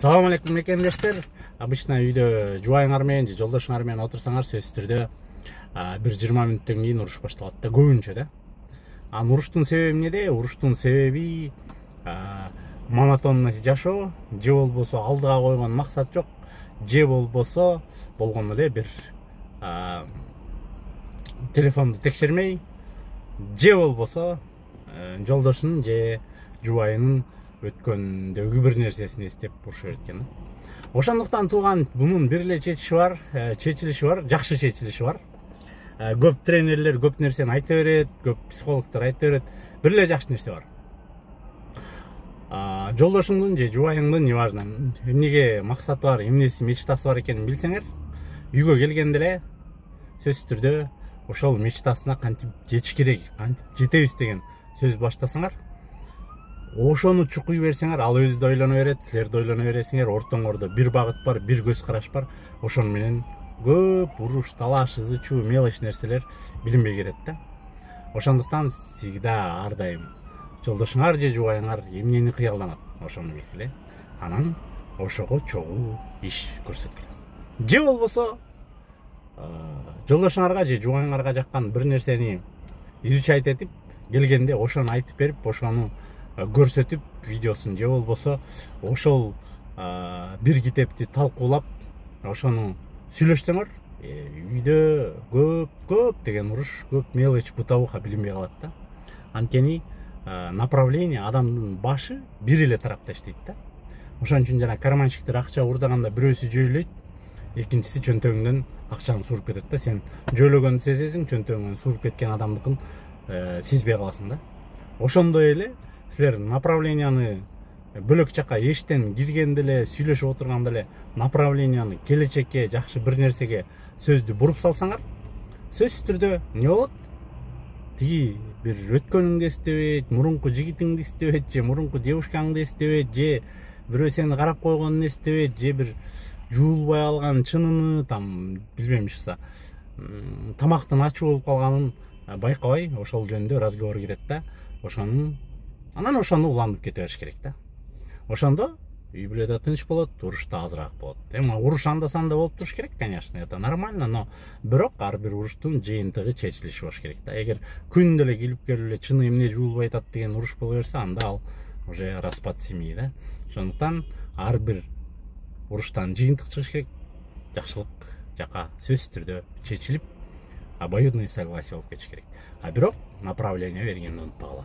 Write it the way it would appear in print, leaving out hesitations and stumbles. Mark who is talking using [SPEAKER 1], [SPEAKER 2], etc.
[SPEAKER 1] Салам алейкум мекендештер. Обычно үйдө жубайыңар менен же жолдошуңар менен отурсаңар сөзсүз түрдө бир 20 мүнөттөн кийин уруш башталат да, көбүнчө да. Анан уруштун себеби эмнеде? Уруштун себеби монотонный жашоо, же болбосо алдыга койгон максат жок, же болбосо болгондо эле бир телефонду текшермей, же болбосо жолдошунун же жубайынын өткөндөгү бир нерсесин эстеп урушуп экен. Ошондуктан тууган бунун бир эле чечилиши бар, жакшы чечилиши бар. Көп тренерлер көп нерсени айта берет, көп психологдор айта берет. Бир эле жакшы нерсе бар. Жолдошуңдун же жубайыңдын, неважно, эмнеге максаты бар, эмнеси мечтасы бар экенин билсеңер, үйгө келгенде эле сөзсүз түрдө ошол мечтасына кантип жетиш керек, кантип жетебиз деген сөз баштасаңар, ошону чукуй берсеңер, ал өзү да ойлоно берет, силер да ойлоно бересиңер, ортоңордо бир багыт бар, бир көз караш бар. Ошону менен көп уруш, талаш, ызы-чуу, мелочь нерселер билинбей кетет да. Ошондуктан всегда ар дайым жолдошуңар же жубайыңар эмнени кыялданат, ошону билгиле. Анан ошого чогуу иш көрсөткүлө. Же болбосо жолдошуңарга же жубайыңарга жаккан бир нерсени изучать этип келгенде ошону айтып берип, ошону көрсөтүп видеосун, же болбосо ошол бир китепти талкуулап ошону сүйлөшсөңөр, үйдө көп деген уруш, көп мелочь, бутабуха билинбей калат да. Анткени направление, адамдын башы бир эле тарапта иштейт да. Ошон үчүн жана карманщиктер акча уурдаганда бирөөсү жөйлөйт, экинчиси чөнтөгүңдөн акчаны сууруп кетет да. Сен жөйлөгөндү сезесиң, чөнтөгүңдөн сууруп кеткен адамдыкын сезбей каласың да. Ошондой эле силер направленияны бөлөк жака эштен киргенде эле, сүйлөшүп отурганда эле направленияны келечекке, жакшы бир нерсеге сөздү буруп салсаңар, сөзсүз түрдө эмне болот? Тиги бир өткөнүңдү эстебейт, мурунку жигитиңди эстебейт, же мурунку девушкаңды эстебейт, же бирөө сени карап койгонун эстебейт, же бир жуулбай алган чыныны, там билбейм ишса, тамактын ачуу болуп калганын байкабай ошол жөнүндө разговор кирет да. Анан ошону улантып кете бериш керек да. Ошондо үй бүлө да тынч болот, уруш да азыраак болот. Эми уруш анда-санда болуп туруш керек, конечно, это нормально, но бирок ар бир уруштун жыйынтыгы чечилиши болуш керек да. Эгер күндө эле келип эле чыны эмне жуулбай атат деген уруш боло берсе, анда ал уже распад семьи да. Ошондуктан ар бир уруштан жыйынтык чыгыш керек, жакшылык жака сөзсүз түрдө чечилип, обоюдное согласие болуп кетиш керек. Бирок направление бергенди унутпагыла.